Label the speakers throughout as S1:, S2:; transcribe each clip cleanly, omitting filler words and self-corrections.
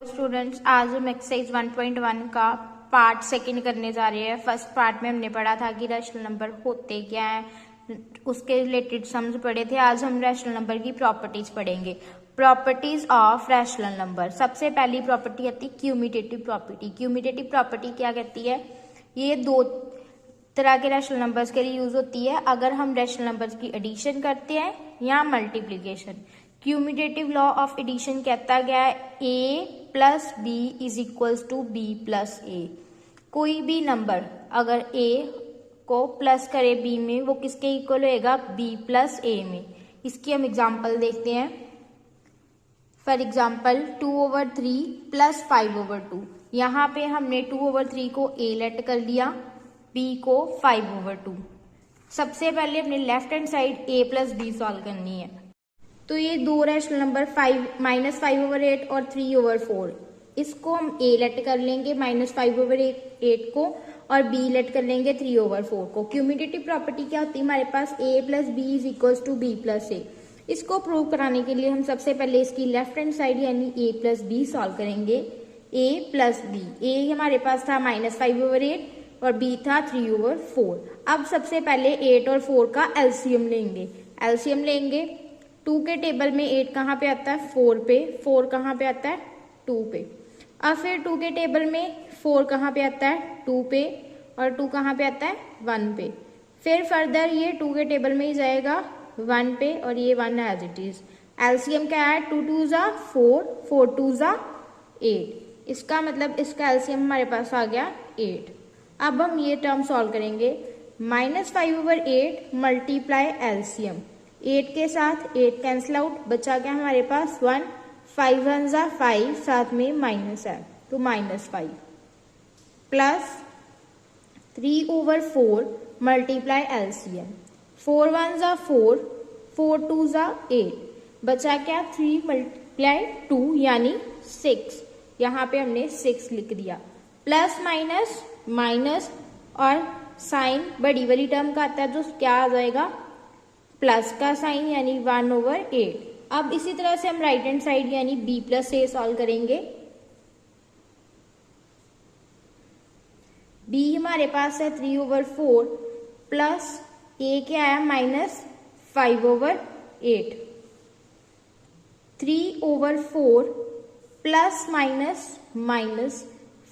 S1: Students, आज हम exercise 1.1 का पार्ट सेकंड करने जा रहे हैं। फर्स्ट पार्ट में हमने पढ़ा था कि रैशनल नंबर होते क्या हैं, उसके रिलेटेड सम्स पढ़े थे। आज हम रैशनल नंबर की प्रॉपर्टीज पढ़ेंगे। Properties of rational number. सबसे पहली प्रॉपर्टी आती है क्यूमिटेटिव प्रॉपर्टी। क्यूमिटेटिव प्रॉपर्टी क्या कहती है? ये दो तरह के रैशनल नंबर्स के लिए यूज होती है, अगर हम रैशनल नंबर्स की एडिशन करते हैं या multiplication. Commutative law of addition कहता गया है a plus B is equals to B plus A. कोई भी नंबर अगर a को प्लस करे b में, वो किसके इक्वल होएगा? b प्लस ए में। इसकी हम एग्जांपल देखते हैं। For example 2/3 plus 5/2। यहाँ पे हमने 2/3 को a लेट कर लिया, b को 5/2। सबसे पहले अपने left hand side a plus B solve करनी है। तो ये दो रैशनल नंबर -5/8 और 3/4, इसको हम a लेट कर लेंगे -5/8 को, और b लेट कर लेंगे 3/4 को। क्यूमिटेटिव प्रॉपर्टी क्या होती है हमारे पास? a plus B is equals to B plus A. इसको प्रूव कराने के लिए हम सबसे पहले इसकी लेफ्ट हैंड साइड यानी a प्लस बी सॉल्व करेंगे। a प्लस बी, a हमारे पास था -5/8 और b था 3/4। अब सबसे पहले 8 और 4 का एलसीएम लेंगे। 2 के टेबल में 8 कहाँ पे आता है? 4 पे। 4 कहाँ पे आता है? 2 पे। अब फिर 2 के टेबल में 4 कहाँ पे आता है? 2 पे। और 2 कहाँ पे आता है? 1 पे। फिर फर्दर ये 2 के टेबल में ही जाएगा 1 पे, और ये 1 एज इट इज। एलसीएम क्या है? 2 2 ज़ा 4, 4 2 ज़ा 8। इसका मतलब इसका एलसीएम हमारे पास आ गया 8। अब हम ये टर्म सॉल्व करेंगे। -5/8 मल्टीप्लाई एलसीएम। 8 के साथ 8 कैंसिल आउट, बचा क्या हमारे पास? 1। 5 1 ज़ा 5, साथ में माइनस है तो -5, प्लस 3/4 मल्टीप्लाई एलसीएम। 4 1 ज़ा 4, 4 2 ज़ा 8, बचा क्या? 3 मल्टीप्लाई 2 यानी 6। यहाँ पे हमने 6 लिख दिया। प्लस माइनस माइनस, और साइन बड़ी वाली टर्म का आता है जो क्या आ जाएगा? प्लस का साइन, यानी 1/8। अब इसी तरह से हम राइट हैंड साइड यानी b प्लस ए सॉल्व करेंगे। b हमारे पास है 3/4 प्लस a क्या है? -5/8। 3/4 प्लस माइनस माइनस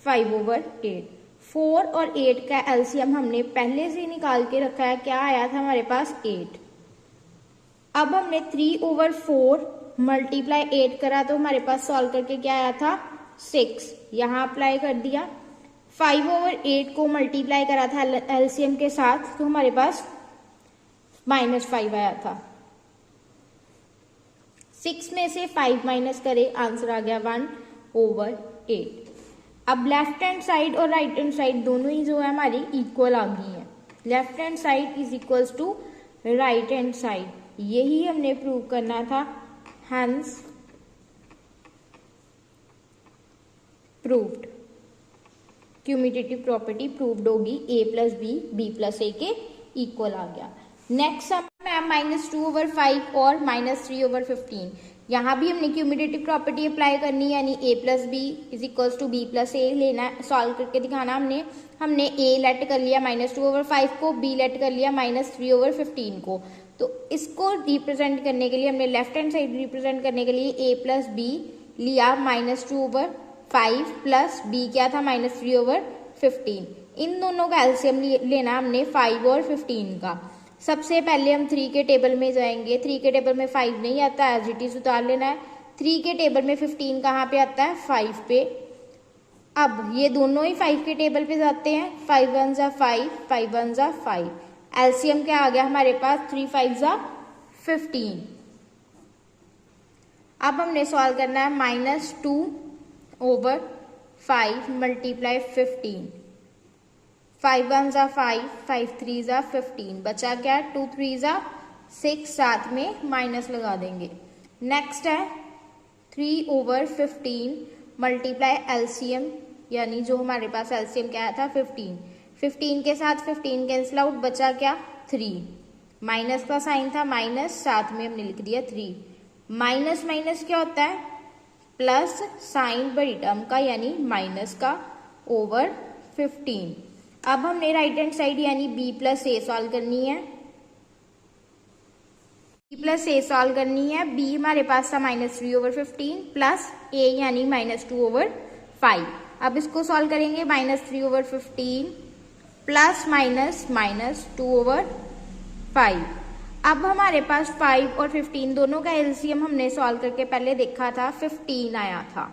S1: 5/8। 4 और 8 का एलसीएम हमने पहले से निकाल के रखा है। क्या आया था हमारे पास? 8। अब हमने 3/4 मल्टीप्लाई 8 करा तो हमारे पास सॉल्व करके क्या आया था? 6। यहाँ अप्लाई कर दिया। 5/8 को मल्टीप्लाई करा था एलसीएम के साथ तो हमारे पास -5 आया था। 6 में से 5 माइनस करे, आंसर आ गया 1/8। अब लेफ्ट हैंड साइड और राइट हैंड साइड दोनों ही जो है हमारी इक्वल आ गई है। Left hand side is equals to right hand side, यही हमने प्रूव करना था। Hence proved. Commutative property proved होगी। a plus B B plus A के इक्वल आ गया। नेक्स्ट सम है -2/5 और -3/15। यहाँ भी हमने क्यूमिटेटिव प्रॉपर्टी अप्लाई करनी है, यानी a plus B is equals to B plus A लेना है। सॉल्व करके दिखाना हमने a लेट कर लिया -2/5 को, b लेट कर लिया -3/15 को। तो इसको रिप्रेजेंट करने के लिए हमने लेफ्ट हैंड साइड रिप्रेजेंट करने के लिए a प्लस बी लिया -2/5 प्लस b क्या था? -3/15। इन दोनों का एलसीएम लेना हमने 5 और 15 का। सबसे पहले हम 3 के टेबल में जाएंगे। 3 के टेबल में 5 नहीं आता, एज इट इज उतार लेना है। 3 के टेबल में 15 कहाँ पे आता है? 5 पे। अब ये दोनों ही 5 के टेबल पे जाते हैं। 5 1 ज़ा 5, 5 1 ज़ा 5। एलसीएम क्या आ गया हमारे पास? 3 5 ज़ा 15। अब हमने सॉल्व करना है -2/5 मल्टीप्लाई 15। 5 1 ज़ा 5, 5 3 ज़ा 15, बचा क्या? 2 3 ज़ा 6, साथ में माइनस लगा देंगे। नेक्स्ट है 3/15 मल्टीप्लाई एलसीएम, यानी जो हमारे पास एलसीएम क्या आया था? 15। 15 के साथ 15 कैंसिल आउट, बचा क्या? 3। माइनस का साइन था माइनस, साथ में हमने लिख दिया 3। माइनस माइनस क्या होता है? प्लस साइन बड़ी टर्म का यानी माइनस का ओवर 15। अब हमने राइट हैंड साइड यानी b प्लस ए सॉल्व करनी है। b प्लस ए सॉल्व करनी है। b हमारे पास था -3/15 प्लस a यानी -2/5। अब इसको सॉल्व करेंगे -3/15 प्लस -2/5। अब हमारे पास 5 और 15 दोनों का एलसीएम हमने सॉल्व करके पहले देखा था 15 आया था।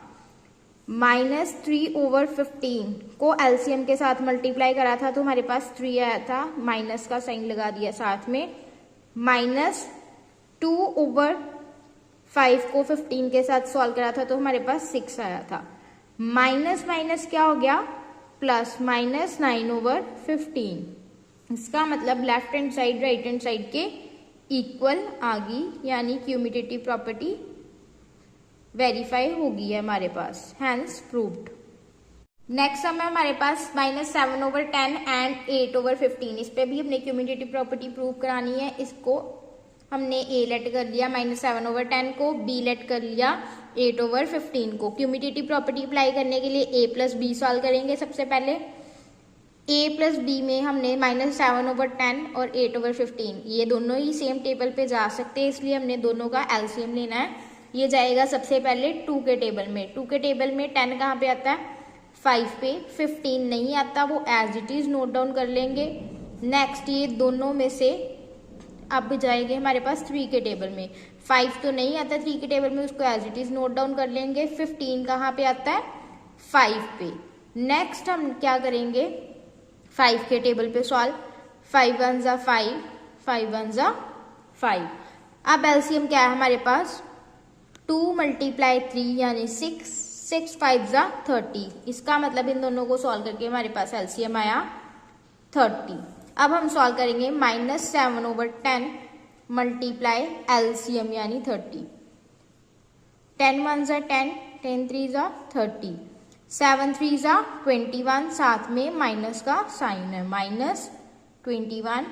S1: -3/15 को एलसीएम के साथ मल्टीप्लाई करा था तो हमारे पास 3 आया था, माइनस का साइन लगा दिया साथ में। -2/5 को 15 के साथ सॉल्व करा था तो हमारे पास 6 आया था। माइनस माइनस क्या हो गया, प्लस -9/15। इसका मतलब left hand side right hand side के इक्वल आ गई, यानी क्यूमिटेटिव प्रॉपर्टी वेरीफाई होगी है हमारे पास, हैंस प्रूव्ड। नेक्स्ट सम है हमारे पास -7/10 एंड 8/15। इस पे भी हमने क्यूमिटेटिव प्रॉपर्टी प्रूव करानी है। इसको हमने ए लेट कर लिया -7/10 को, बी लेट कर लिया 8/15 को। क्यूमिटेटिव प्रॉपर्टी अप्लाई करने के लिए a प्लस बी सॉल्व करेंगे। सबसे पहले a प्लस बी में हमने -7/10 और 8/15 ये दोनों ही सेम टेबल पे जा सकते हैं, इसलिए हमने दोनों का एलसीएम लेना है। ये जाएगा सबसे पहले 2 के टेबल में। 2 के टेबल में 10 कहाँ पे आता है, 5 पे। 15 नहीं आता, वो as it is note down कर लेंगे। नेक्स्ट ये दोनों में से अब जाएंगे हमारे पास 3 के टेबल में। 5 तो नहीं आता 3 के टेबल में, उसको as it is note down कर लेंगे। 15 कहाँ पे आता है, 5 पे। नेक्स्ट हम क्या करेंगे, 5 के टेबल पे सॉल्व। 5 1 जा 5, 5 1 जा 5। अब एलसीएम क्या है हमारे पास, 2 × 3 यानी 6, 6 5 जा 30। इसका मतलब इन दोनों को सॉल्व करके हमारे पास एलसीएम आया 30। अब हम सॉल्व करेंगे -7/10 मल्टीप्लाई एलसीएम यानी 30। 10 1 जा 10, 10 3 जा 30, 7 3 जा 21, साथ में माइनस का साइन है, -21।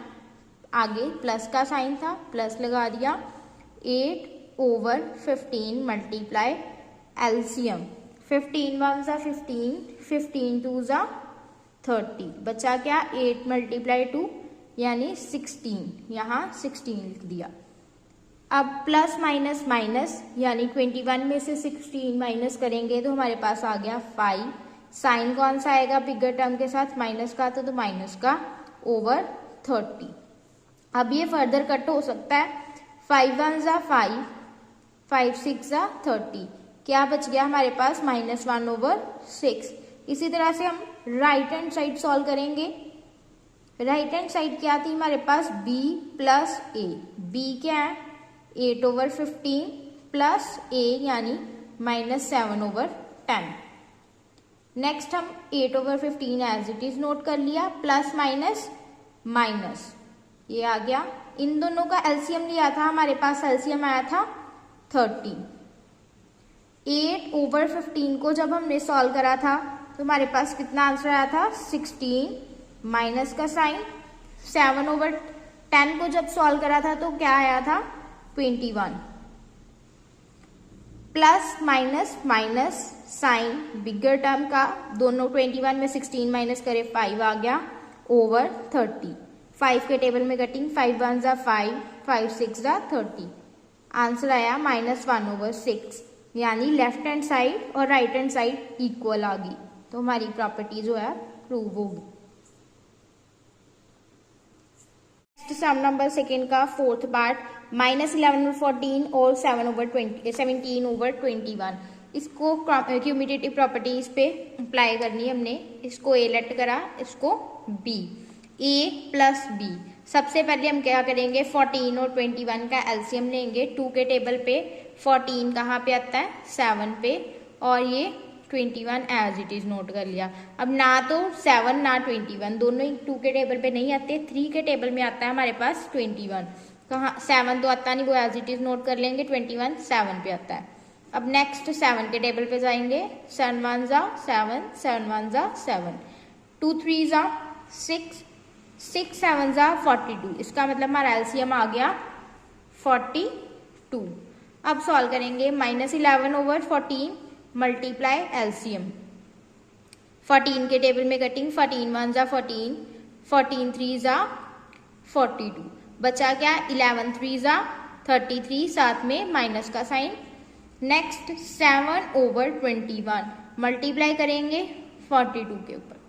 S1: आगे प्लस का साइन था, प्लस लगा दिया। 8/15 मल्टीप्लाई एलसीएम। 15 1 जा 15, 15 2 जा 30, बचा क्या 8 × 2 यानी 16, यहाँ 16 लिख दिया। अब प्लस माइनस माइनस यानी 21 में से 16 माइनस करेंगे तो हमारे पास आ गया 5। साइन कौन सा आएगा बिगर टर्म के साथ, माइनस का, तो माइनस का ओवर 30। अब ये फर्दर कट हो सकता है। 5 1 जा 5, 5 6 जा 30, क्या बच गया हमारे पास -1/6। इसी तरह से हम राइट हैंड साइड सॉल्व करेंगे। राइट हैंड साइड क्या थी हमारे पास, b प्लस ए। b क्या है 8/15 प्लस a यानी -7/10। नेक्स्ट हम 8/15 एज इट इज नोट कर लिया, प्लस माइनस माइनस ये आ गया। इन दोनों का एलसीएम लिया था, हमारे पास एलसीएम आया था 30। 8/15 को जब हमने सॉल्व करा था तो हमारे पास कितना आंसर आया था, 16, माइनस का साइन। 7/10 को जब सॉल्व करा था तो क्या आया था, 21, प्लस माइनस माइनस साइन बिगर टर्म का, दोनों 21 में 16 माइनस करे 5 आ गया ओवर 30। 5 के टेबल में कटिंग, 5 1 जा 5, 5 6 जा 30, आंसर आया -1/6, यानी लेफ्ट हैंड साइड और राइट हैंड साइड इक्वल आ गई, तो हमारी प्रॉपर्टी जो है प्रूव होगी। सम नंबर सेकेंड का फोर्थ पार्ट, -11/14 और 17/21। इसको क्यूमिटेटिव प्रॉपर्टीज पे अप्लाई करनी है हमने। इसको ए लेट करा, इसको बी, ए प्लस बी। सबसे पहले हम क्या करेंगे, 14 और 21 का एलसीएम लेंगे। 2 के टेबल पे 14 कहाँ पे आता है, 7 पे, और ये 21 एज इट इज नोट कर लिया। अब ना तो 7 ना 21 दोनों ही 2 के टेबल पे नहीं आते, 3 के टेबल में आता है हमारे पास 21। कहाँ 7 तो आता नहीं, वो एज इट इज नोट कर लेंगे, 21 7 पे आता है। अब नेक्स्ट 7 के टेबल पे जाएंगे, 7 1 जा 7, 7 1 जा 7, 2 3 जा 6, 6 7 जा 42। इसका मतलब हमारा एलसीएम आ गया 42। अब सॉल्व करेंगे -11/14 मल्टीप्लाई एलसीएम। 14 के टेबल में कटिंग, 14 1 जा 14, 14 3 जा 42, बचा क्या 11 3 जा 33, साथ में माइनस का साइन। नेक्स्ट 7/21 मल्टीप्लाई करेंगे 42 के ऊपर।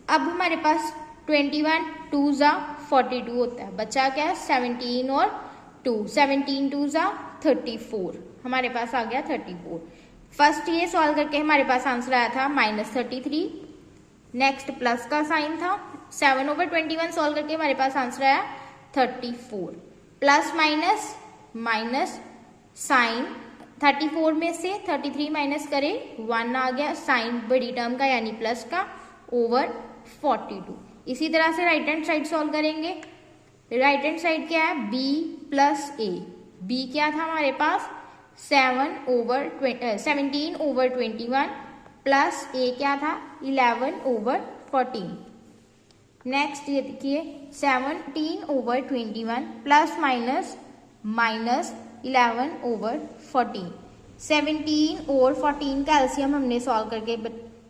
S1: अब हमारे पास 21 2 जा 42 होता है, बचा क्या 17 और 2, 17 2 जा 34, हमारे पास आ गया 34। फर्स्ट ये सॉल्व करके हमारे पास आंसर आया था -33। नेक्स्ट प्लस का साइन था, 7/21 सॉल्व करके हमारे पास आंसर आया 34, प्लस माइनस माइनस साइन, 34 में से 33 माइनस करे 1 आ गया, साइन बड़ी टर्म का यानी प्लस का, ओवर 42। इसी तरह से राइट हैंड साइड सॉल्व करेंगे। राइट हैंड साइड क्या है, b प्लस a, b क्या था हमारे पास 17/21 प्लस a क्या था 11/14। नेक्स्ट ये देखिए 17/21 प्लस माइनस माइनस 11/14। 17 और 14 का एलसीएम हमने सॉल्व करके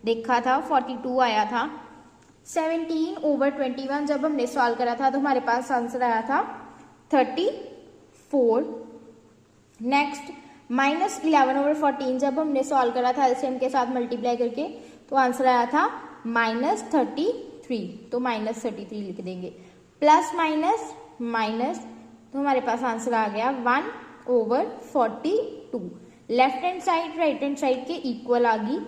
S1: देखा था, 42 आया था। 17/21 जब हमने सॉल्व करा था तो हमारे पास आंसर आया था 34। नेक्स्ट -11/14 जब हमने सॉल्व करा था एलसीएम के साथ मल्टीप्लाई करके तो आंसर आया था -33, तो -33 लिख देंगे। प्लस माइनस माइनस तो हमारे पास आंसर आ गया 1/42। Left hand side right hand side के इक्वल आ गई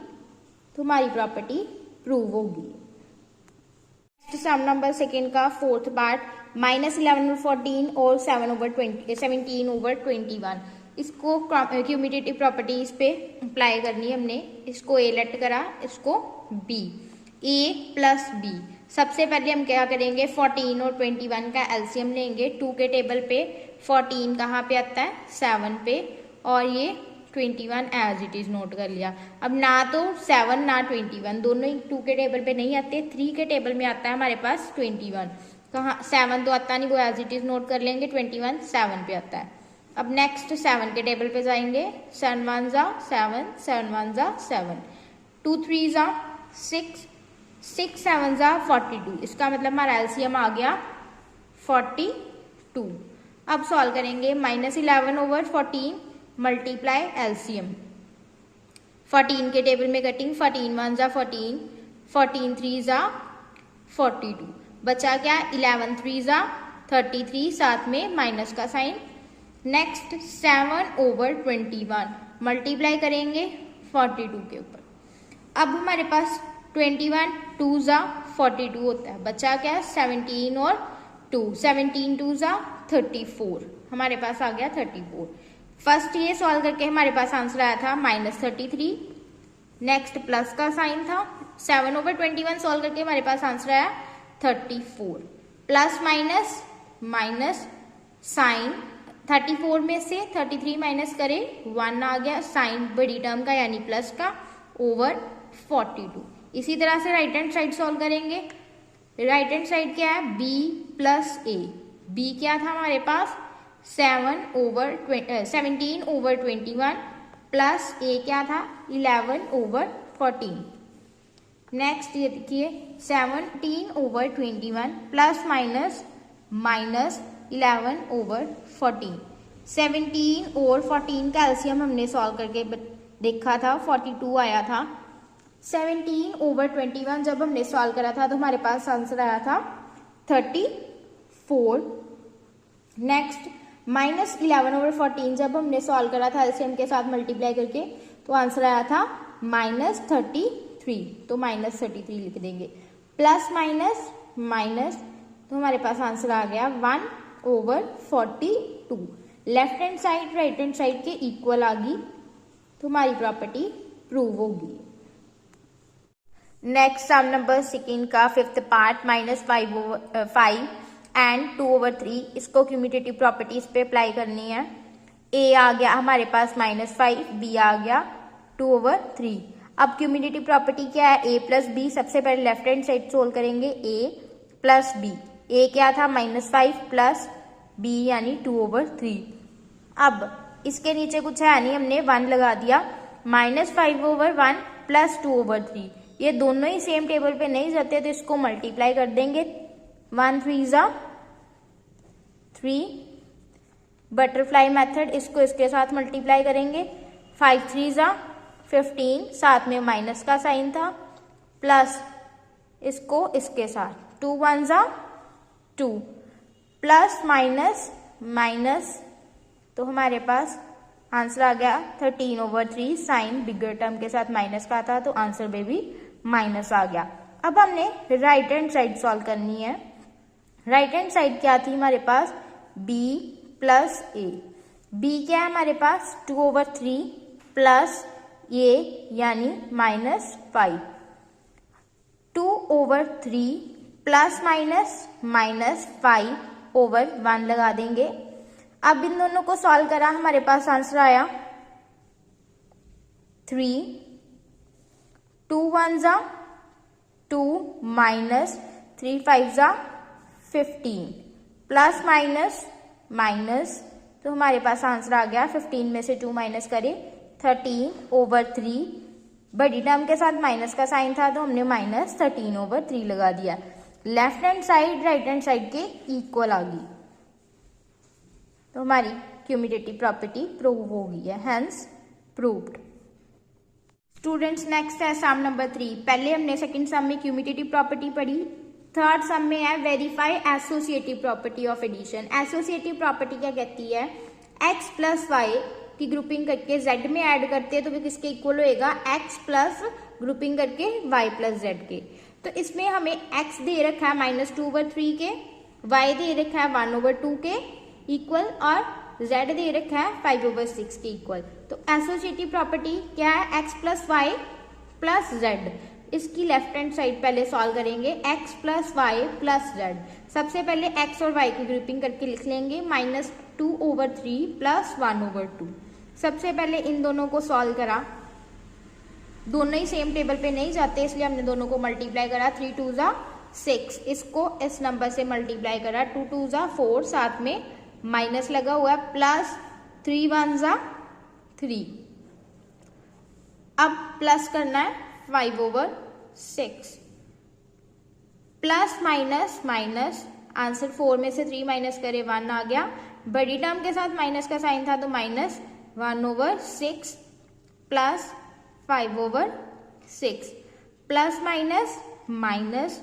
S1: तो हमारी प्रॉपर्टी प्रूव होगी। सम नंबर सेकेंड का फोर्थ पार्ट, -11/14 और 17/21, इसको क्यूमिटेटिव प्रॉपर्टीज पे अप्लाई करनी है हमने। इसको ए लेट करा, इसको बी, ए प्लस बी। सबसे पहले हम क्या करेंगे, 14 और 21 का एलसीएम लेंगे। 2 के टेबल पे 14 कहाँ पे आता है 7 पे, और ये 21 एज इट इज नोट कर लिया। अब ना तो 7 ना 21 दोनों ही 2 के टेबल पे नहीं आते, 3 के टेबल में आता है हमारे पास 21। कहाँ 7 तो आता नहीं, वो एज इट इज नोट कर लेंगे, 21 7 पे आता है। अब नेक्स्ट 7 के टेबल पे जाएंगे, 7 1 जा 7, 7 1 जा 7, 2 3 जा 6, 6 7 जा 42, इसका मतलब हमारा एलसीएम आ गया 42। अब सॉल्व करेंगे -11/14 मल्टीप्लाई एलसीएम। 14 के टेबल में कटिंग, 14 1 जा 14, 14 3 जा 42, बचा क्या 11 3 जा 33, साथ में माइनस का साइन। नेक्स्ट 7/21 मल्टीप्लाई करेंगे 42 के ऊपर। अब हमारे पास 21 2 जा 42 होता है, बचा क्या 17 और 2, 17 2 जा 34, हमारे पास आ गया 34। फर्स्ट ये सॉल्व करके हमारे पास आंसर आया था -33। नेक्स्ट प्लस का साइन था, 7/21 सॉल्व करके हमारे पास आंसर आया 34, प्लस माइनस माइनस साइन, 34 में से 33 माइनस करे 1 आ गया, साइन बड़ी टर्म का यानी प्लस का, ओवर 42। इसी तरह से राइट हैंड साइड सॉल्व करेंगे। राइट हैंड साइड क्या है, b प्लस a, b क्या था हमारे पास 17/21 प्लस a क्या था 11/14। नेक्स्ट ये देखिए 17/21 प्लस माइनस माइनस 11/14। 17 और 14 का एलसीएम हमने सॉल्व करके देखा था, 42 आया था। 17/21 जब हमने सॉल्व करा था तो हमारे पास आंसर आया था 34। नेक्स्ट -11/14 जब हमने सॉल्व करा था एलसीएम के साथ मल्टीप्लाई करके तो आंसर आया था -33, तो -33 लिख देंगे। प्लस माइनस माइनस तो हमारे पास आंसर आ गया 1/42। Left hand side right hand side के इक्वल आ गई तो हमारी प्रॉपर्टी प्रूव होगी। नेक्स्ट सम नंबर सेकेंड का फिफ्थ पार्ट, -5 एंड 2/3, इसको क्यूमिटेटिव प्रॉपर्टीज पे अप्लाई करनी है। a आ गया हमारे पास -5, b आ गया 2/3। अब क्यूमिटेटिव प्रॉपर्टी क्या है, a प्लस b। सबसे पहले लेफ्ट हैंड साइड सोल्व करेंगे, a प्लस b। a क्या था -5 प्लस b यानी 2/3। अब इसके नीचे कुछ है नहीं, हमने 1 लगा दिया। -5/1 + 2/3, ये दोनों ही सेम टेबल पे नहीं जाते तो इसको मल्टीप्लाई कर देंगे। 1 3 3, बटरफ्लाई मेथड, इसको इसके साथ मल्टीप्लाई करेंगे। 5 3 15, साथ में माइनस का साइन था, प्लस इसको इसके साथ 2 1 2, प्लस माइनस माइनस, तो हमारे पास आंसर आ गया 13/3। साइन बिगर टर्म के साथ माइनस का था तो आंसर में भी माइनस आ गया। अब हमने राइट हैंड साइड सॉल्व करनी है। राइट हैंड साइड क्या थी हमारे पास, b + a। b क्या है हमारे पास 2/3 प्लस a यानी -5। 2/3 प्लस माइनस -5/1 लगा देंगे। अब इन दोनों को सॉल्व करा, हमारे पास आंसर आया 3। 2 1 2 -3 5 15, प्लस माइनस, तो हमारे पास आंसर आ गया 15 में से 2 माइनस करें 13/3। बड़ी टर्म के साथ माइनस का साइन था तो हमने -13/3 लगा दिया। Left hand side right hand side के इक्वल आ गई, तो हमारी क्यूमुलेटिव प्रॉपर्टी प्रूव हो गई है, हेंस प्रूव्ड। स्टूडेंट्स नेक्स्ट है सम नंबर 3। पहले हमने सेकंड सम में क्यूमुलेटिव प्रॉपर्टी पढ़ी, थर्ड सम में है verify associative property of addition. Associative property क्या कहती है, x + y की ग्रुपिंग करके z में ऐड करते हैं तो भी किसके इक्वल होएगा, x प्लस ग्रुपिंग करके y + z के। तो इसमें हमें x दे रखा है -2/3 के, y दे रखा है 1/2 के इक्वल, और z दे रखा है 5/6 के इक्वल। तो एसोसिएटिव प्रॉपर्टी क्या है, x + y + z। इसकी लेफ्ट हैंड साइड पहले सॉल्व करेंगे, x + y + z। सबसे पहले x और y की ग्रुपिंग करके लिख लेंगे, -2/3 + 1/2। सबसे पहले इन दोनों को सॉल्व करा, दोनों ही सेम टेबल पे नहीं जाते इसलिए हमने दोनों को मल्टीप्लाई करा। 3 2 6, इसको इस नंबर से मल्टीप्लाई करा, 2 2 4, साथ में माइनस लगा हुआ है, प्लस 3 1 3। अब प्लस करना है 5/6, प्लस माइनस आंसर 4 में से 3 माइनस करे 1 आ गया। बड़ी टर्म के साथ माइनस का साइन था तो -1/6 प्लस 5/6, प्लस माइनस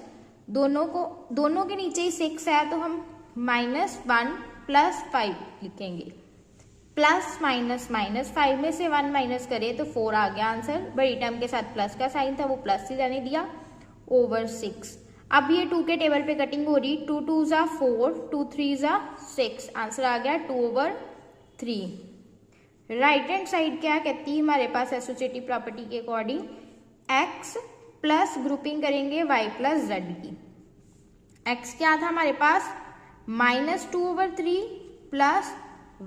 S1: दोनों के नीचे ही 6 है तो हम -1 + 5 लिखेंगे, प्लस माइनस 5 में से 1 माइनस करे तो 4 आ गया आंसर। बड़ी टर्म के साथ प्लस का साइन था वो प्लस ही रहने दिया, /6। अब ये 2 के टेबल पे कटिंग हो रही, 2 2 4, 2 3 6, आंसर आ गया 2/3। राइट हैंड साइड क्या कहती है हमारे पास एसोसिएटिव प्रॉपर्टी के अकॉर्डिंग, x प्लस ग्रुपिंग करेंगे y + z की। x क्या था हमारे पास -2/3 प्लस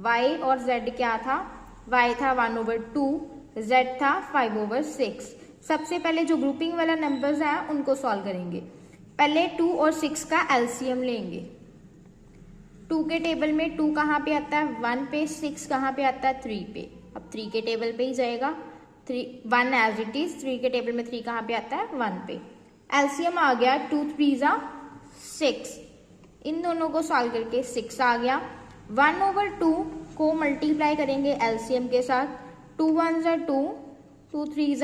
S1: y, और z क्या था, y था 1/2, z था 5/6। सबसे पहले जो ग्रुपिंग वाला नंबर्स हैं उनको सॉल्व करेंगे। पहले 2 और 6 का एलसीएम लेंगे। 2 के टेबल में 2 कहाँ पे आता है 1 पे, 6 कहाँ पे आता है 3 पे। अब 3 के टेबल पे ही जाएगा, 1 एज इट इज। 3 के टेबल में 3 कहाँ पे आता है 1 पे। एलसीएम आ गया 2 3 6, इन दोनों को सॉल्व करके 6 आ गया। 1/2 को मल्टीप्लाई करेंगे एलसीएम के साथ, 2 1 2, 2 3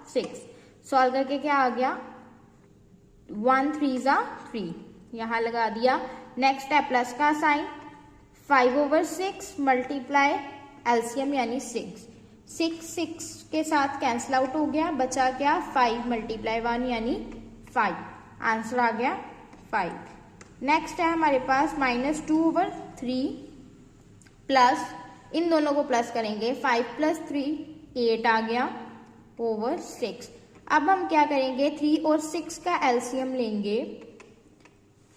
S1: 6, सॉल्व करके क्या आ गया 1 3 3, यहाँ लगा दिया। नेक्स्ट है प्लस का साइन, 5/6 मल्टीप्लाई एलसीएम यानी 6, 6 के साथ कैंसिल आउट हो गया, बचा क्या 5 × 1 यानी 5, आंसर आ गया 5। नेक्स्ट है हमारे पास -2/3 प्लस, इन दोनों को प्लस करेंगे, 5 + 3 8 आ गया /6। अब हम क्या करेंगे 3 और 6 का एलसीएम लेंगे।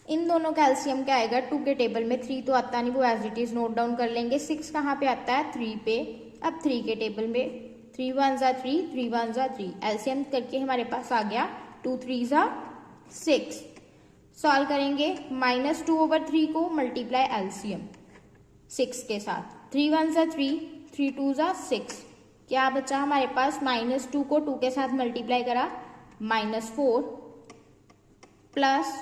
S1: इन दोनों का एलसीएम क्या आएगा, 2 के टेबल में 3 तो आता नहीं, वो as it is note down कर लेंगे। 6 कहाँ पे आता है 3 पे। अब 3 के टेबल में 3 1 3, 3 1 3, एलसीएम करके हमारे पास आ गया 2 3 6। सॉल्व करेंगे, -2/3 को मल्टीप्लाई एलसीएम 6 के साथ, 3 1 3, 3 2 ज़ा 6, क्या बचा हमारे पास, -2 को 2 के साथ मल्टीप्लाई करा -4 प्लस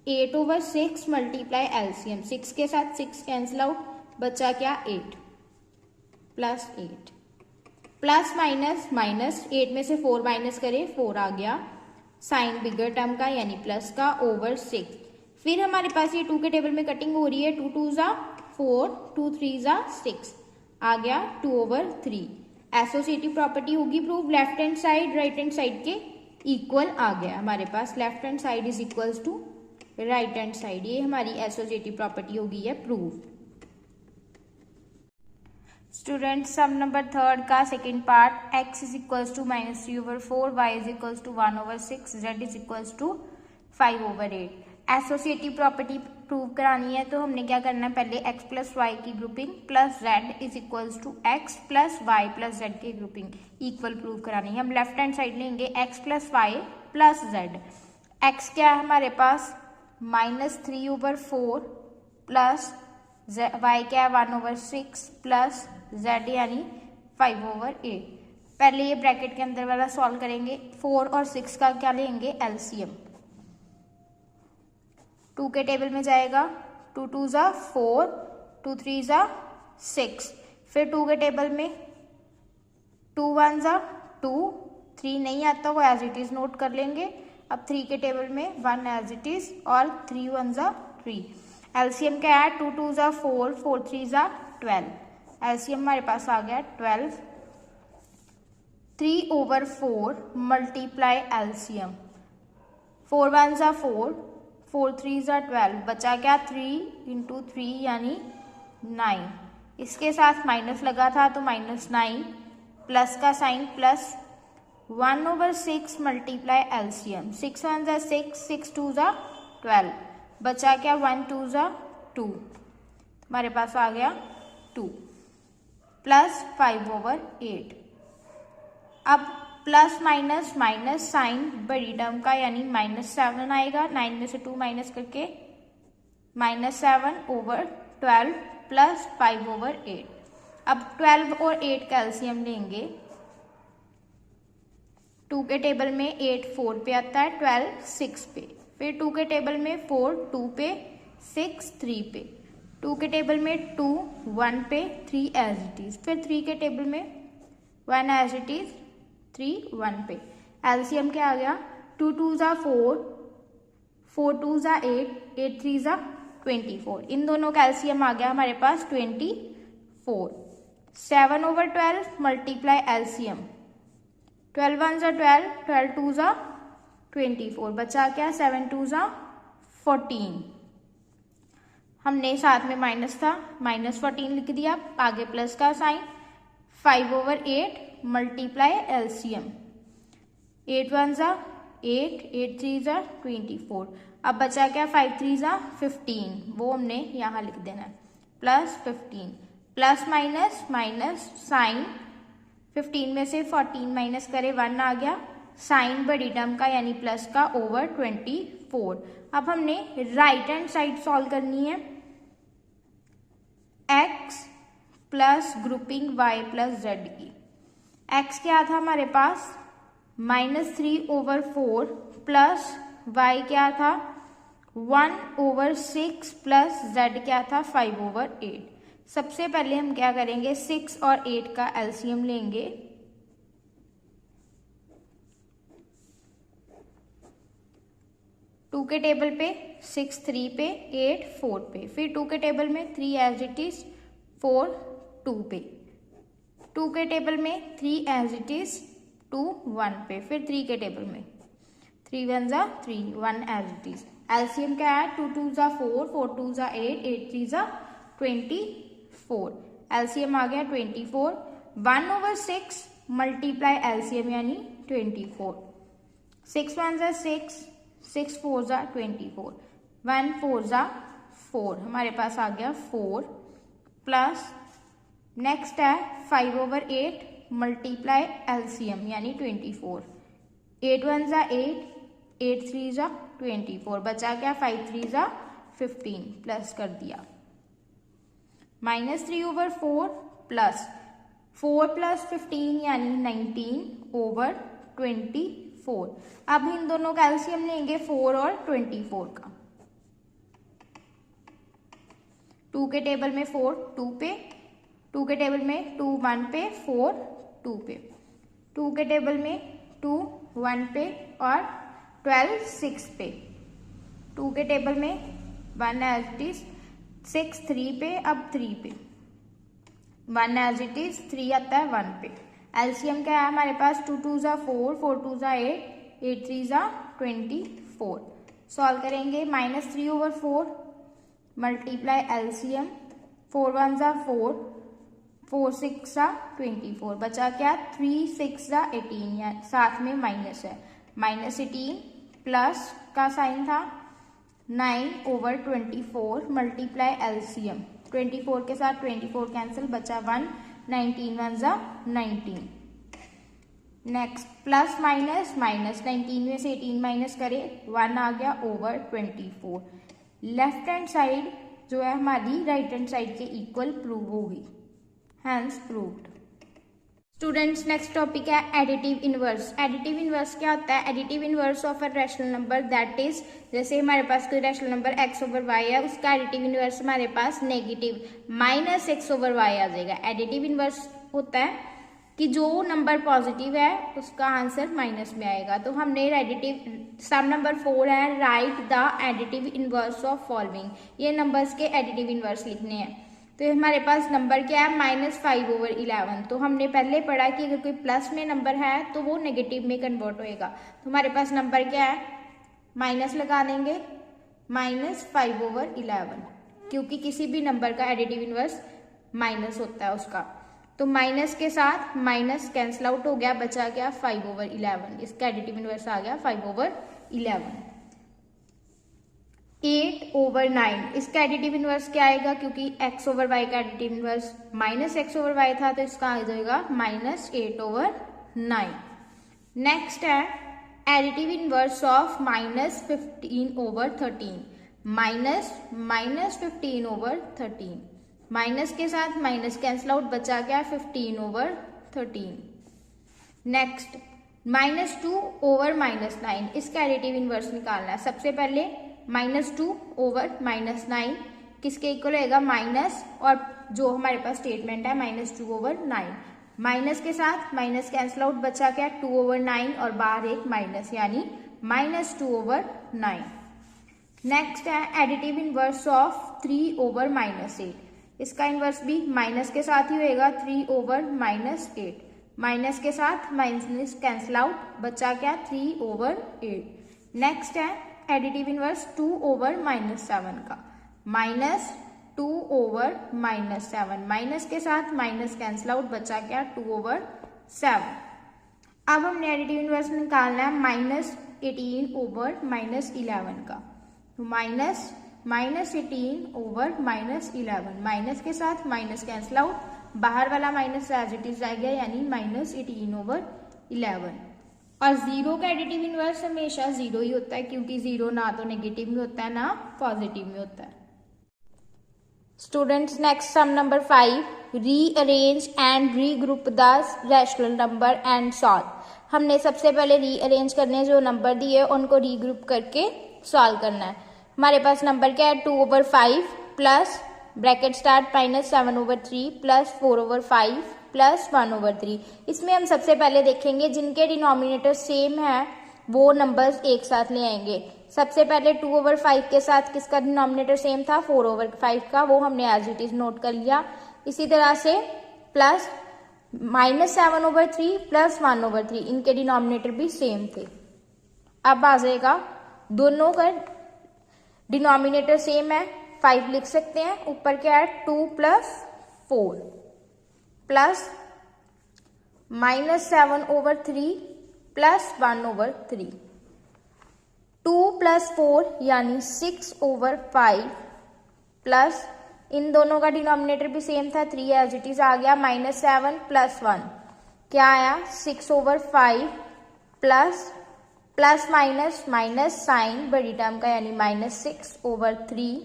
S1: 8/6 मल्टीप्लाई एलसीएम, 6 के साथ 6 कैंसिल आउट, बचा क्या 8 प्लस 8 प्लस माइनस माइनस, 8 में से 4 माइनस करें 4 आ गया, साइन बिगर टर्म का यानी प्लस का ओवर 6। फिर हमारे पास ये 2 के टेबल में कटिंग हो रही है, 2 2 ज़ा 4, 2 3 ज़ा 6 आ गया 2/3। एसोसिएटिव प्रॉपर्टी होगी prove, left hand side right hand side के इक्वल आ गया हमारे पास, left hand side is equals to right hand side, ये हमारी एसोसिएटिव प्रॉपर्टी होगी है प्रूव। स्टूडेंट सम नंबर 3 का second part, x is equals to -3/4, y is equals to 1/6, z is equals to 5/8। Associative property prove करानी है तो हमने क्या करना है, पहले x प्लस वाई की grouping plus z is equals to x plus y plus z की ग्रुपिंग इक्वल प्रूव करानी है। हम लेफ्ट हैंड साइड लेंगे x plus y plus z, x क्या है हमारे पास -3/4 प्लस y क्या है 1/6 प्लस z यानी 5/8। पहले ये ब्रैकेट के अंदर वाला सॉल्व करेंगे, 4 और 6 का क्या लेंगे एलसीएम, 2 के टेबल में जाएगा 2 2 ज़ा 4, 2 3 ज़ा 6, फिर 2 के टेबल में 2 1 ज़ा 2, 3 नहीं आता वो एज इट इज नोट कर लेंगे। अब 3 के टेबल में 1 एज इट इज और 3 1 ज़ा 3। एलसीएम क्या है, 2 2 ज़ा 4, 4 3 ज़ा 12, एलसीएम हमारे पास आ गया 12। 3/4 मल्टीप्लाई एलसीएम, 4 1 ज़ा 4, 4 3 ज़ा 12, बचा क्या 3 × 3 यानी 9, इसके साथ माइनस लगा था तो -9 प्लस का साइन प्लस 1/6 मल्टीप्लाई एलसीएम, 6 1 ज़ा 6, 6 2 ज़ा 12, बचा क्या 1 2 ज़ा 2, हमारे पास आ गया 2 प्लस 5/8। अब प्लस माइनस माइनस साइन बड़ी टर्म का यानी -7 आएगा, 9 में से 2 माइनस करके -7/12 प्लस 5/8। अब 12 और 8 का एलसीएम लेंगे, 2 के टेबल में 8 4 पे आता है, 12 6 पे, फिर 2 के टेबल में 4 2 पे, 6 3 पे, 2 के टेबल में 2 1 पे, 3 एज इट इज, फिर 3 के टेबल में 1 एज इट इज, 3 1 पे। एलसीएम क्या आ गया, 2 2 ज़ा 4, 4 2 ज़ा 8, 8 3 ज़ा 24, इन दोनों का एलसीएम आ गया हमारे पास 24। 7/12 मल्टीप्लाई एलसीएम, 12 1 ज़ा 12, 12 2 ज़ा 24, बचा क्या 7 2 ज़ा 14, हमने साथ में माइनस था -14 लिख दिया, आगे प्लस का साइन, 5/8 मल्टीप्लाई एलसीएम, 8 1 ज़ा 8, 8 3 ज़ा 24, अब बचा क्या 5 3 ज़ा 15, वो हमने यहाँ लिख देना है plus 15, plus minus minus sign, 15 में से 14 माइनस करे 1 आ गया, साइन बड़ी टर्म का यानी प्लस का ओवर 24। अब हमने राइट हैंड साइड सॉल्व करनी है, x plus grouping y plus z की। x क्या था हमारे पास -3/4 प्लस y क्या था 1/6 प्लस z क्या था 5/8। सबसे पहले हम क्या करेंगे, 6 और 8 का एलसीएम लेंगे, टू के टेबल पे 6 3 पे, 8 4 पे, फिर 2 के टेबल में 3 एज इट इज, 4 2 पे, 2 के टेबल में 3 एज इट इज, 2 1 पे, फिर 3 के टेबल में 3 1 ज़ा 3, 1 एज इट इज। एलसीएम क्या है, 2 2 ज़ा 4, 4 2 ज़ा 8, 8 3 ज़ा 24, एलसीएम आ गया 24। 1/6 मल्टीप्लाई एलसीएम यानी 24, 6 1 ज़ा 6, 6 4 ज़ा 24, 1 4 ज़ा 4, हमारे पास आ गया 4 प्लस नेक्स्ट है 5/8 मल्टीप्लाई एलसीएम यानी 24, 8 1 ज़ा 8, 8 3 ज़ा 24, बचा क्या 5 3 ज़ा 15, प्लस कर दिया, -3/4 प्लस 4 + 15 यानी 19/24। अब इन दोनों का एलसीएम लेंगे 4 और 24 का। 2 के टेबल में 4 2 पे, 2 के टेबल में 2 1 पे, 4 2 पे, 2 के टेबल में 2 1 पे और 12 6 पे, 2 के टेबल में 1 एज इट इज, 6 3 पे, अब 3 पे, 1 एज इट इज, 3 आता है 1 पे। एलसीएम क्या है हमारे पास, 2 2 ज़ा 4, 4 2 ज़ा 8, 8 3 ज़ा 24। सॉल्व करेंगे, -3/4 मल्टीप्लाई एलसीएम, 4 1 ज़ा 4, 4 6 ज़ा 24, बचा क्या 3 6 ज़ा 18, या साथ में माइनस है, -18 प्लस का साइन था 9/24 मल्टीप्लाई एलसीएम, 24 के साथ 24 कैंसिल, बचा 1, 19 1 ज़ा 19। नेक्स्ट प्लस माइनस, -19 में से 18 माइनस करे 1 आ गया /24। लेफ्ट हैंड साइड जो है हमारी राइट हैंड साइड के इक्वल प्रूव होगी, hence proved. Students next topic है एडिटिव इनवर्स। एडिटिव इनवर्स क्या होता है, additive inverse of a rational number that is, जैसे हमारे पास कोई रैशनल नंबर x/y है, उसका एडिटिव इनवर्स हमारे पास नेगेटिव -x/y आ जाएगा। एडिटिव इनवर्स होता है कि जो नंबर पॉजिटिव है उसका आंसर माइनस में आएगा। तो हमने एडिटिव सम नंबर 4 है, right the additive inverse of following, ये नंबर्स के एडिटिव इनवर्स लिखने हैं। तो हमारे पास नंबर क्या है -5/11। तो हमने पहले पढ़ा कि अगर कोई प्लस में नंबर है तो वो नेगेटिव में कन्वर्ट होएगा। तो हमारे पास नंबर क्या है, माइनस लगा देंगे, -5/11, क्योंकि किसी भी नंबर का एडिटिव इनवर्स माइनस होता है उसका। तो माइनस के साथ माइनस कैंसिल आउट हो गया, बचा गया 5/11, इसका एडिटिव इनवर्स आ गया 5/11। 8/9, इसका एडिटिव इनवर्स क्या आएगा, क्योंकि x/y का एडिटिव इनवर्स -x/y था, तो इसका आ जाएगा -8/9। नेक्स्ट है एडिटिव इनवर्स ऑफ -15/13, -15/13, माइनस के साथ माइनस कैंसिल आउट, बचा गया 15/13। नेक्स्ट -2/-9, इसका एडिटिव इनवर्स निकालना है। सबसे पहले -2/-9 किसके इक्वल होएगा, माइनस, और जो हमारे पास स्टेटमेंट है -2/9, माइनस के साथ माइनस कैंसिल आउट, बचा क्या 2/9 और बाहर एक माइनस, यानी -2/9। नेक्स्ट है एडिटिव इनवर्स ऑफ 3/-8, इसका इनवर्स भी माइनस के साथ ही होएगा, 3/-8, माइनस के साथ माइनस कैंसिल आउट, बचा क्या 3/8। नेक्स्ट है एडिटिव इनवर्स 2/-7 का, -2/-7, माइनस के साथ माइनस कैंसिल आउट, बचा क्या 2/7। अब हमने एडिटिव इनवर्स निकालना है -18/-11 का, तो -18/-11, माइनस के साथ माइनस कैंसिल आउट, बाहर वाला माइनस एज इट इज आएगा, यानी -18/11। और जीरो का एडिटिव इनवर्स हमेशा 0 ही होता है, क्योंकि 0 ना तो नेगेटिव में होता है ना पॉजिटिव में होता है। Students next sum number 5, rearrange and regroup the rational number and solve. हमने सबसे पहले रीअरेंज करने जो नंबर दिए उनको रीग्रुप करके सॉल्व करना है। हमारे पास नंबर क्या है, 2/5 plus bracket start -7/3 plus 4/5 plus 1/3। इसमें हम सबसे पहले देखेंगे जिनके डिनोमिनेटर सेम है वो नंबर्स एक साथ ले आएंगे। सबसे पहले 2/5 के साथ किसका डिनोमिनेटर सेम था, 4/5 का, वो हमने एज इट इज नोट कर लिया। इसी तरह से प्लस -7/3 प्लस 1/3, इनके डिनोमिनेटर भी सेम थे। अब आ जाएगा दोनों का डिनोमिनेटर सेम है, 5 लिख सकते हैं, ऊपर क्या है 2 + 4 प्लस -7/3 प्लस 1/3, 2 + 4 यानी 6/5 प्लस, इन दोनों का डिनोमिनेटर भी सेम था, 3 एज इट इज आ गया, -7 + 1 क्या आया 6/5 प्लस माइनस साइन बड़ी टर्म का, यानी -6/3,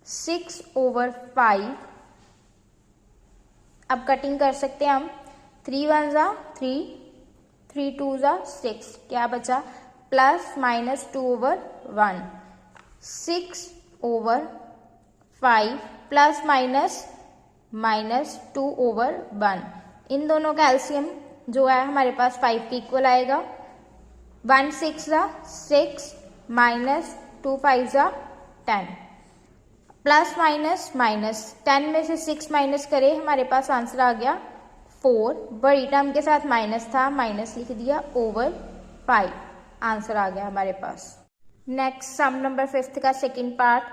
S1: 6/5 अब कटिंग कर सकते हैं हम, 3 1 ज़ा 3, 3 2 ज़ा 6, क्या बचा plus minus 2 over 1, 6 over 5 plus minus minus 2 over 1। इन दोनों का एलसीएम जो है हमारे पास 5 के इक्वल आएगा। 1 6 ज़ा 6 माइनस 2 5 ज़ा 10, प्लस माइनस माइनस 10 में से 6 माइनस करें हमारे पास आंसर आ गया 4, बड़ी टर्म के साथ माइनस था, माइनस लिख दिया ओवर 5, आंसर आ गया हमारे पास। नेक्स्ट सम नंबर 5 का सेकंड पार्ट,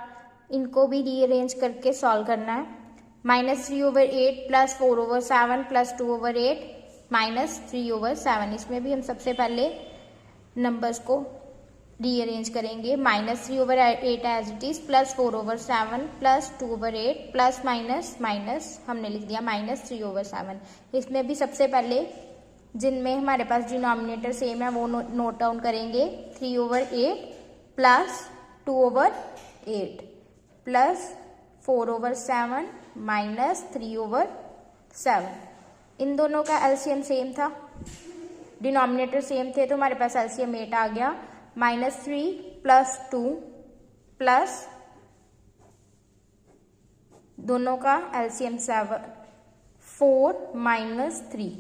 S1: इनको भी रीअरेंज करके सॉल्व करना है। -3 over 8 plus 4 over 7 plus 2 over 8 minus 3 over 7। इसमें भी हम सबसे पहले नंबर्स को रीअरेंज करेंगे। -3 over 8 as it is, plus 4 over 7 plus 2 over 8 plus minus minus हमने लिख दिया -3 ओवर 7। इसमें भी सबसे पहले जिनमें हमारे पास डिनोमिनेटर सेम है वो नोट डाउन करेंगे। 3 over 8 plus 2 over 8 plus 4 over 7 minus 3 over 7। इन दोनों का एलसीएम सेम था, डिनोमिनेटर सेम थे, तो हमारे पास एलसीएम 8 आ गया। -3 प्लस 2 प्लस दोनों का LCM 7, 4 minus 3,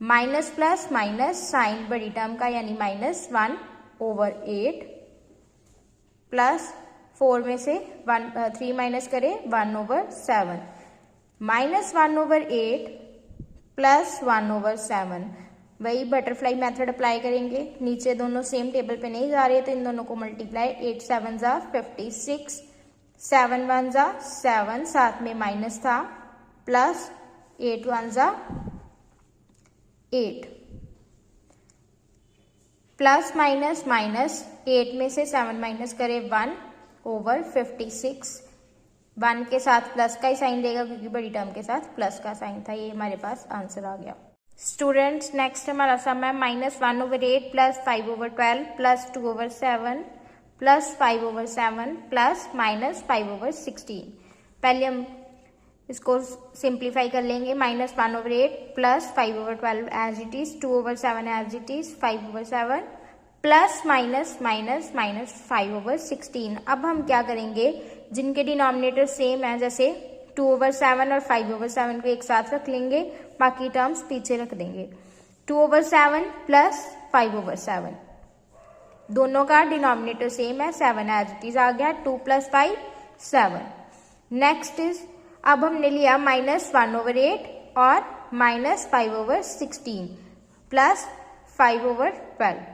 S1: minus plus minus sign बड़ी टर्म का यानी -1 ओवर 8 प्लस 4 में से 3 माइनस करें 1 ओवर 7, -1 ओवर 8 प्लस 1 ओवर 7। वही बटरफ्लाई मेथड अप्लाई करेंगे, नीचे दोनों सेम टेबल पे नहीं जा रहे तो इन दोनों को मल्टीप्लाई, 8 7 ज़ा 56, 7 1 ज़ा 7, साथ में माइनस था, प्लस 8 1 ज़ा 8, प्लस माइनस माइनस 8 में से 7 माइनस करें 1 ओवर 56, 1 के साथ प्लस का ही साइन देगा क्योंकि बड़ी टर्म के साथ प्लस का साइन था। ये हमारे पास आंसर आ गया। स्टूडेंट्स नेक्स्ट हमारा सम है -1 over 8 plus 5 over 12 plus 2 over 7 plus 5 over 7 plus -5 over 16। पहले हम इसको सिंप्लीफाई कर लेंगे। -1 over 8 plus 5 over 12 as it is, 2 over 7 as it is, 5 over 7 plus minus minus minus 5 over 16। अब हम क्या करेंगे, जिनके डिनोमिनेटर सेम है, जैसे 2 ओवर 7 और 5 ओवर 7 को एक साथ रख लेंगे, बाकी टर्म्स पीछे रख देंगे। 2 ओवर 7 प्लस 5 ओवर 7, दोनों का डिनोमिनेटर सेम है, 7 एज इट इज आ गया, 2 प्लस 5 7। नेक्स्ट इज, अब हमने लिया -1 ओवर 8 और -5 ओवर 16 प्लस 5 ओवर 12।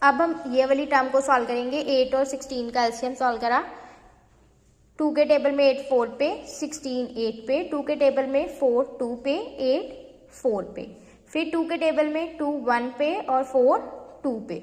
S1: अब हम ये वाली टर्म को सॉल्व करेंगे। 8 और 16 का एलसीएम सॉल्व करा, 2 के टेबल में 8 4 पे, 16 8 पे, 2 के टेबल में 4 2 पे, 8 4 पे, फिर 2 के टेबल में 2 1 पे और 4 2 पे।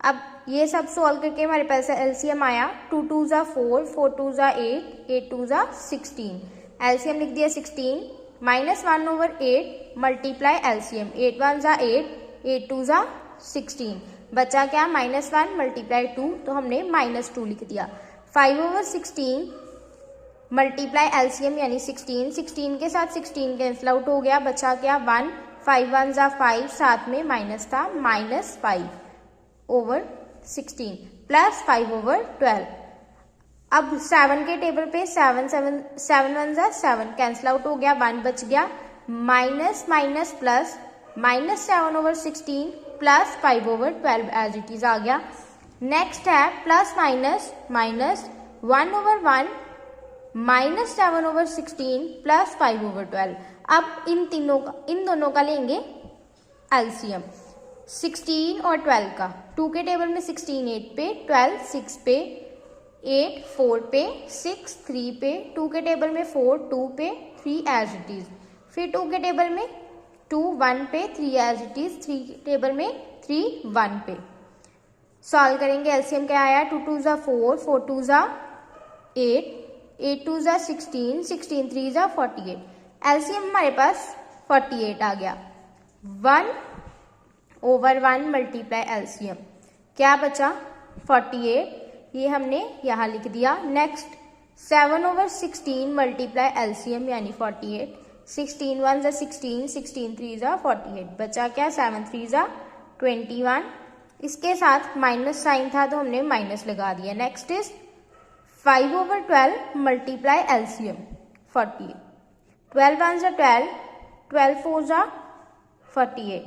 S1: अब ये सब सॉल्व करके हमारे पास एलसीएम आया 2 2 ज़ा 4, 4 2 ज़ा 8, 8 2 ज़ा 16। एलसीएम लिख दिया 16, -1 ओवर 8 मल्टीप्लाई एलसीएम, 8 1 ज़ा 8, 8 2 ज़ा 16, बचा क्या -1 मल्टीप्लाई 2, तो हमने -2 लिख दिया। 5 ओवर 16 मल्टीप्लाई एलसीएम यानी 16, 16 के साथ 16 कैंसिल आउट हो गया, बचा क्या 1, 5 1 ज़ा 5, साथ में माइनस था, -5 ओवर 16 प्लस 5 ओवर 12। अब 7 के टेबल पे 7 1 ज़ा 7 कैंसिल आउट हो गया, 1 बच गया, minus minus plus -7 over 16 plus 5 over 12 as it is आ गया। नेक्स्ट है plus minus minus 1 over 1 -7 over 16 plus 5 over 12। अब इन दोनों का लेंगे एलसीएम, 16 और 12 का। 2 के टेबल में 16 8 पे, 12 6 पे, 8 4 पे, 6 3 पे, 2 के टेबल में 4 2 पे, 3 एज इट इज, फिर 2 के टेबल में 2 1 पे, 3 एज इट इज, 3 के टेबल में 3 1 पे। सॉल्व करेंगे, एलसीएम क्या आया 2 2 ज़ा 4, 4 2 ज़ा 8, 8 2 ज़ा 16, 16 3 ज़ा 48। एलसीएम हमारे पास 48 आ गया। 1 ओवर 1 मल्टीप्लाई एलसीएम, क्या बचा 48, ये हमने यहाँ लिख दिया। नेक्स्ट 7 ओवर 16 मल्टीप्लाई एलसीएम यानी 48, 16 1 ज़ा 16, 16 3 ज़ा 48, बचा क्या 7 3 ज़ा 21। इसके साथ माइनस साइन था तो हमने माइनस लगा दिया। नेक्स्ट इज 5/12 मल्टीप्लाई एलसीएम 48, 12 1 ज़ा 12, 12 4 ज़ा 48,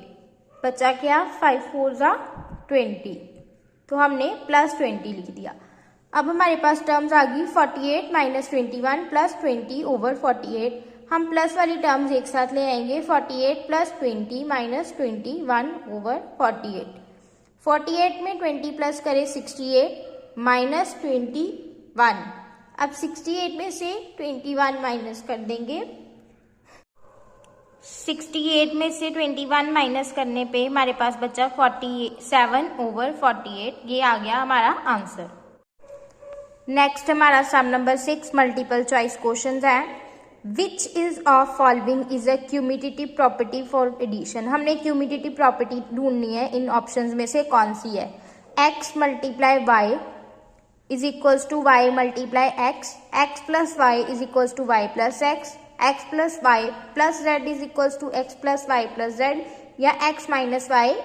S1: बचा क्या 5 4 ज़ा 20, तो हमने +20 लिख दिया। अब हमारे पास टर्म्स आ गई 48 - 21 + 20/48। हम प्लस वाली टर्म्स एक साथ ले आएंगे, 48 + 20 - 21/48। 48 में 20 प्लस करें 68 - 21। अब 68 में से 21 माइनस कर देंगे। 68 में से 21 माइनस करने पे हमारे पास बचा 47/48। ये आ गया हमारा आंसर। नेक्स्ट हमारा sum number 6 multiple choice question है। Which is of following is a commutative property for addition. हमने क्यूमिटेटिव प्रॉपर्टी ढूंढनी है, इन ऑप्शंस में से कौन सी है। x × y is equals to y × x, x + y is equals to y + x, x + y + z is equals to x + y + z, या x - y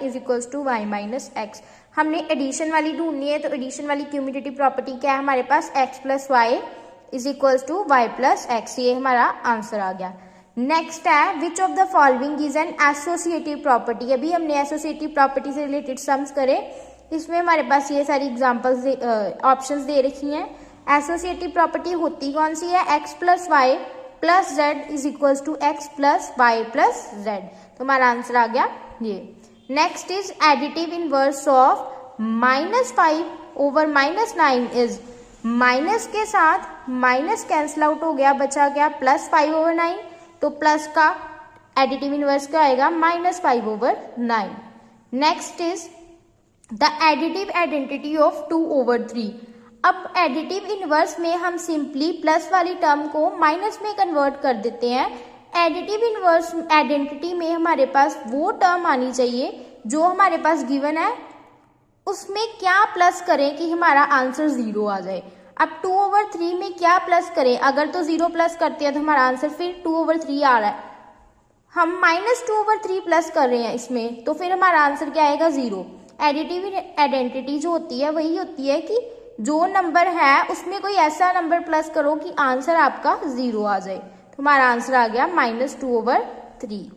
S1: is equals to y - x। हमने addition वाली ढूंढनी है, तो addition वाली क्यूमिटेटिव property क्या है हमारे पास, x + y is equals to y + x। ये हमारा आंसर आ गया। नेक्स्ट है which of the following is an associative property. अभी हमने एसोसिएटिव प्रॉपर्टी से रिलेटेड सम्स करे, इसमें हमारे पास ये सारी एग्जांपल्स ऑप्शंस दे रखी हैं। एसोसिएटिव प्रॉपर्टी होती कौन सी है, x + y + z is equals to x + y + z, तो हमारा आंसर आ गया ये। Next is additive inverse of -5/-9 is, minus के साथ माइनस कैंसिल आउट हो गया, बचा गया +5/9, तो प्लस का एडिटिव इनवर्स क्या आएगा, -5/9। Next is the additive identity of 2/3। अब एडिटिव इनवर्स में हम सिंपली प्लस वाली टर्म को माइनस में कन्वर्ट कर देते हैं। एडिटिव इनवर्स आइडेंटिटी में हमारे पास वो टर्म आनी चाहिए जो हमारे पास गिवन है, उसमें क्या प्लस करें कि हमारा आंसर 0 आ जाए। अब 2/3 में क्या प्लस करें, अगर तो 0 प्लस करते हैं तो हमारा आंसर फिर 2/3 आ रहा है, हम -2/3 प्लस कर रहे हैं इसमें, तो फिर हमारा आंसर क्या आएगा 0। एडिटिव आइडेंटिटी जो होती है वही होती है कि जो नंबर है उसमें कोई ऐसा नंबर प्लस करो कि आंसर आपका 0 आ जाए, तो हमारा आंसर आ गया -2/3।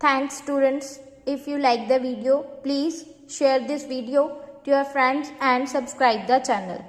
S1: Thanks students. If you like the video, please share this video to your friends and subscribe the channel.